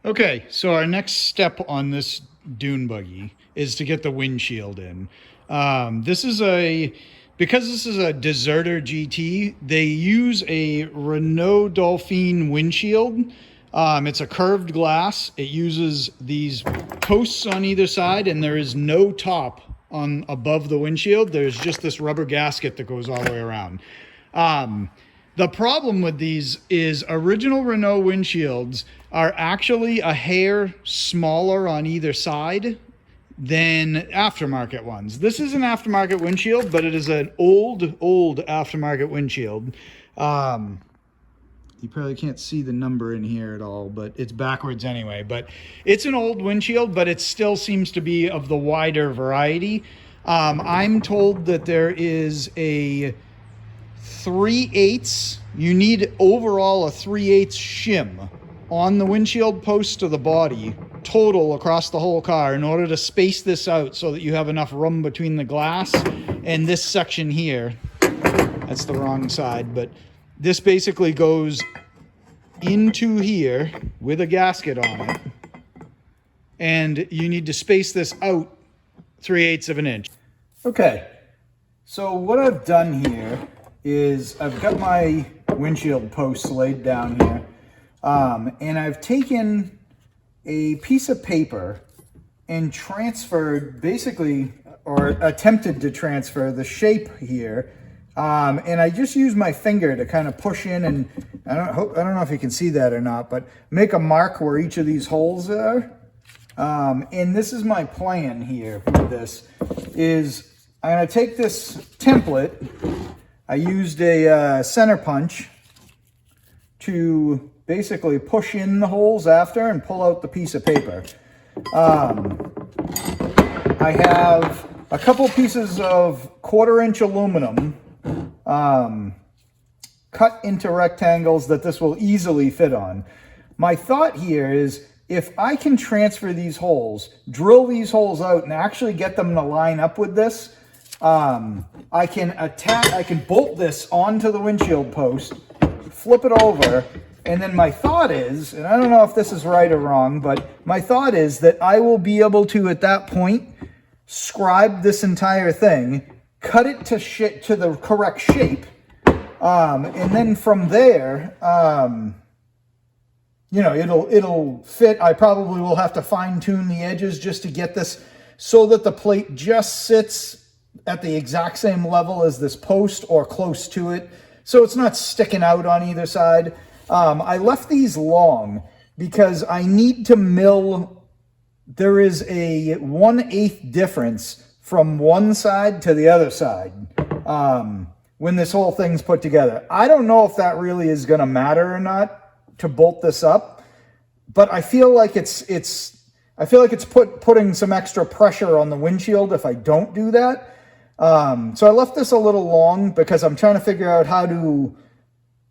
Okay, so our next step on this dune buggy is to get the windshield in. This is because this is a deserter GT, they use a Renault Dauphine windshield. It's a curved glass. It uses these posts on either side, and there is no top on above the windshield. There's just this rubber gasket that goes all the way around. The problem with these is original Renault windshields are actually a hair smaller on either side than aftermarket ones. This is an aftermarket windshield, but it is an old aftermarket windshield. You probably can't see the number in here at all, but it's backwards anyway. But it's an old windshield, but it still seems to be of the wider variety. I'm told that there is a 3/8. You need overall a 3/8 shim on the windshield post to the body total across the whole car in order to space this out so that you have enough room between the glass and this section here. That's the wrong side, but this basically goes into here with a gasket on it, and you need to space this out 3/8 of an inch. Okay, so what I've done here is I've got my windshield posts laid down here, and I've taken a piece of paper and transferred basically, or attempted to transfer the shape here. And I just use my finger to kind of push in, and I don't know if you can see that or not, but make a mark where each of these holes are. And this is my plan here with this, is I'm going to take this template. I used a center punch to basically push in the holes after and pull out the piece of paper. I have a couple pieces of 1/4-inch aluminum cut into rectangles that this will easily fit on. My thought here is, if I can transfer these holes, drill these holes out and actually get them to line up with this, I can bolt this onto the windshield post, flip it over, and then my thought is, and I don't know if this is right or wrong, but my thought is that I will be able to, at that point, scribe this entire thing, cut it to the correct shape, and then from there, it'll fit. I probably will have to fine tune the edges just to get this so that the plate just sits at the exact same level as this post or close to it, so it's not sticking out on either side. I left these long because I need to mill. There is a 1/8 difference from one side to the other side when this whole thing's put together. I don't know if that really is going to matter or not to bolt this up, but I feel like it's putting some extra pressure on the windshield if I don't do that. So I left this a little long because I'm trying to figure out how to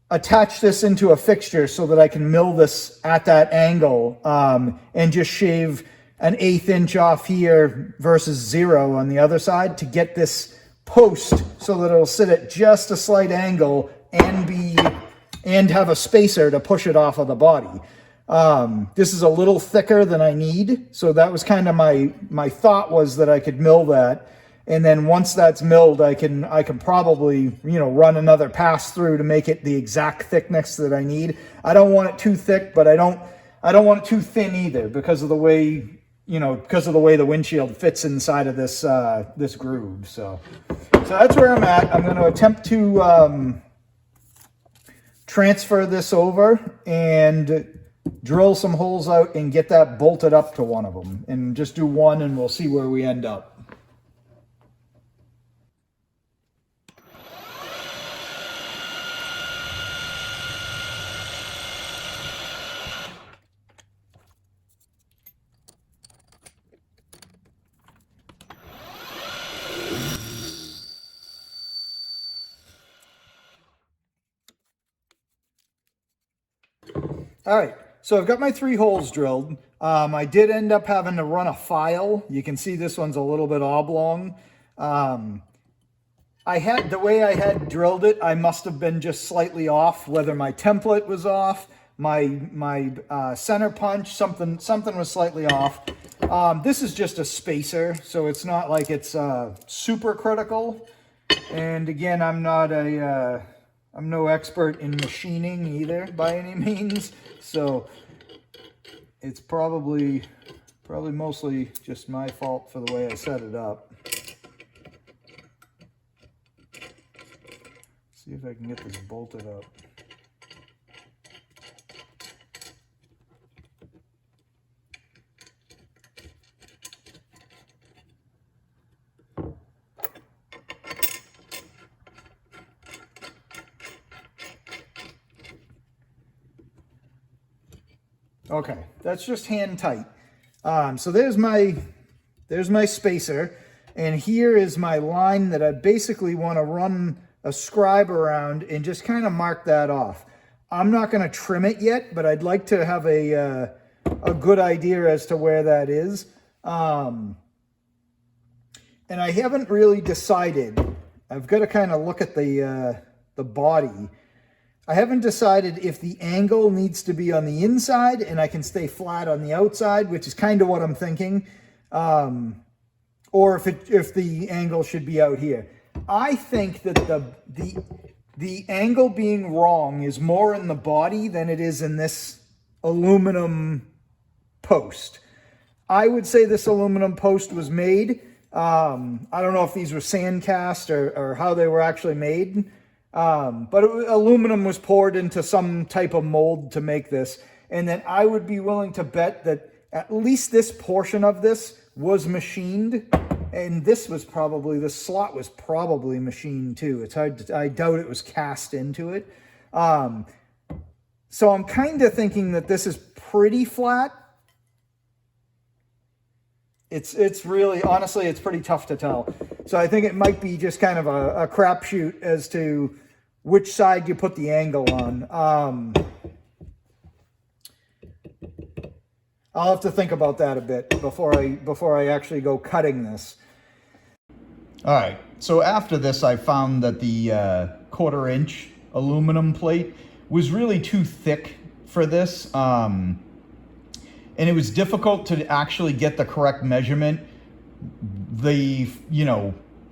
attach this into a fixture so that I can mill this at that angle, and just shave an 1/8 inch off here versus 0 on the other side to get this post so that it'll sit at just a slight angle and have a spacer to push it off of the body. This is a little thicker than I need, so that was kind of my thought, was that I could mill that. And then once that's milled, I can probably, run another pass through to make it the exact thickness that I need. I don't want it too thick, but I don't want it too thin either because of the way, the windshield fits inside of this this groove. So that's where I'm at. I'm going to attempt to transfer this over and drill some holes out and get that bolted up to one of them, and just do one, and we'll see where we end up. All right, so I've got my 3 holes drilled. I did end up having to run a file. You can see this one's a little bit oblong. The way I had drilled it, I must have been just slightly off, whether my template was off, my center punch, something was slightly off. This is just a spacer, so it's not like it's super critical. And again, I'm no expert in machining either by any means, so it's probably mostly just my fault for the way I set it up. See if I can get this bolted up. Okay, that's just hand tight. So there's my spacer, and here is my line that I basically want to run a scribe around and just kind of mark that off. I'm not going to trim it yet, but I'd like to have a good idea as to where that is. And I haven't really decided. I've got to kind of look at the body. I haven't decided if the angle needs to be on the inside and I can stay flat on the outside, which is kind of what I'm thinking, or if the angle should be out here. I think that the angle being wrong is more in the body than it is in this aluminum post. I would say this aluminum post was made. I don't know if these were sand cast or how they were actually made. But aluminum was poured into some type of mold to make this. And then I would be willing to bet that at least this portion of this was machined. And this slot was probably machined too. It's hard I doubt it was cast into it. So I'm kind of thinking that this is pretty flat. It's really, honestly, it's pretty tough to tell. So I think it might be just kind of a crapshoot as to which side you put the angle on. I'll have to think about that a bit before I actually go cutting this. All right, so after this, I found that the 1/4 inch aluminum plate was really too thick for this. And it was difficult to actually get the correct measurement,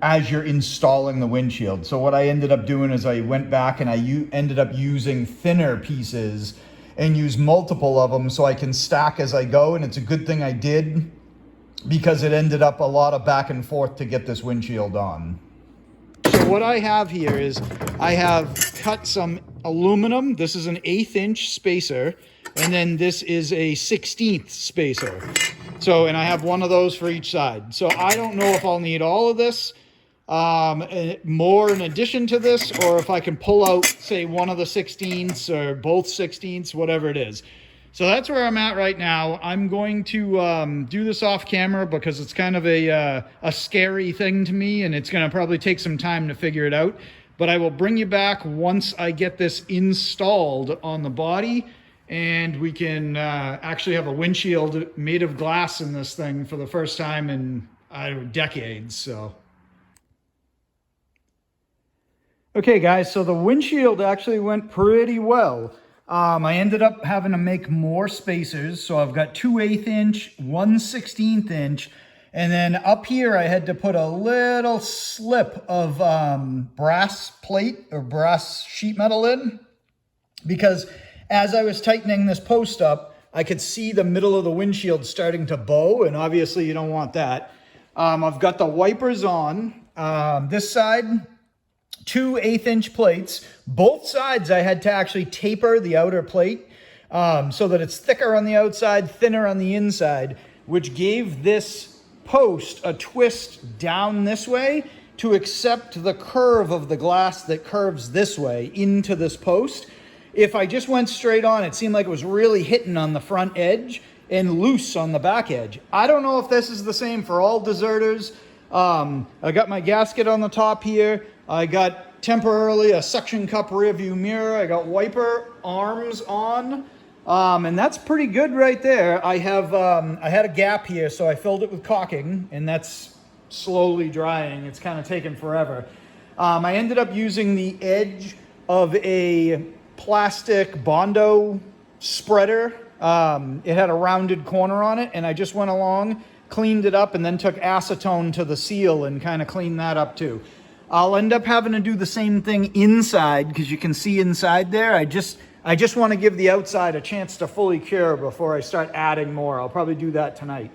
as you're installing the windshield. So what I ended up doing is I went back and I ended up using thinner pieces and use multiple of them so I can stack as I go. And it's a good thing I did, because it ended up a lot of back and forth to get this windshield on. So what I have here is I have cut some aluminum. This is an 1/8 inch spacer. And then this is a 1/16 spacer. So, and I have one of those for each side. So I don't know if I'll need all of this, more in addition to this, or if I can pull out, say, one of the 1/16ths or both 1/16ths, whatever it is. So that's where I'm at right now. I'm going to do this off camera because it's kind of a scary thing to me, and it's going to probably take some time to figure it out. But I will bring you back once I get this installed on the body, and we can actually have a windshield made of glass in this thing for the first time in, decades. So, okay guys, so the windshield actually went pretty well. I ended up having to make more spacers. So I've got 2 1/8 inch, 1 1/16 inch. And then up here, I had to put a little slip of brass plate or brass sheet metal in, because as I was tightening this post up, I could see the middle of the windshield starting to bow, and obviously you don't want that. I've got the wipers on. This side, 2 1/8 inch plates. Both sides I had to actually taper the outer plate so that it's thicker on the outside, thinner on the inside, which gave this post a twist down this way to accept the curve of the glass that curves this way into this post. If I just went straight on, it seemed like it was really hitting on the front edge and loose on the back edge. I don't know if this is the same for all deserters. I got my gasket on the top here. I got temporarily a suction cup rear view mirror. I got wiper arms on. And that's pretty good right there. I had a gap here, so I filled it with caulking, and that's slowly drying. It's kind of taken forever. I ended up using the edge of a plastic Bondo spreader. It had a rounded corner on it, and I just went along, cleaned it up, and then took acetone to the seal and kind of cleaned that up too. I'll end up having to do the same thing inside because you can see inside there. I just want to give the outside a chance to fully cure before I start adding more. I'll probably do that tonight.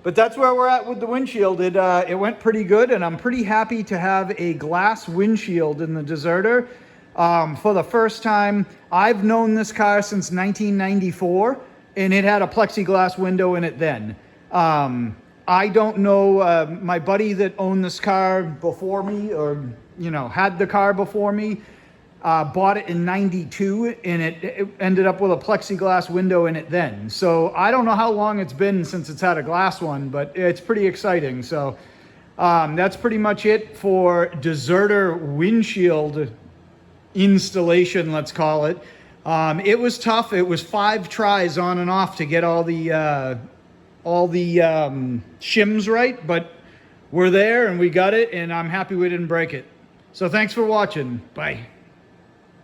But that's where we're at with the windshield. It went pretty good, and I'm pretty happy to have a glass windshield in the Deserter for the first time. I've known this car since 1994, and it had a plexiglass window in it then. I don't know, my buddy that owned this car before me, or, you know, had the car before me, bought it in 92, and it ended up with a plexiglass window in it then. So I don't know how long it's been since it's had a glass one, but it's pretty exciting. So that's pretty much it for Deserter windshield installation, let's call it. It was tough. It was 5 tries on and off to get all the shims right, but we're there and we got it, and I'm happy we didn't break it. So thanks for watching. Bye.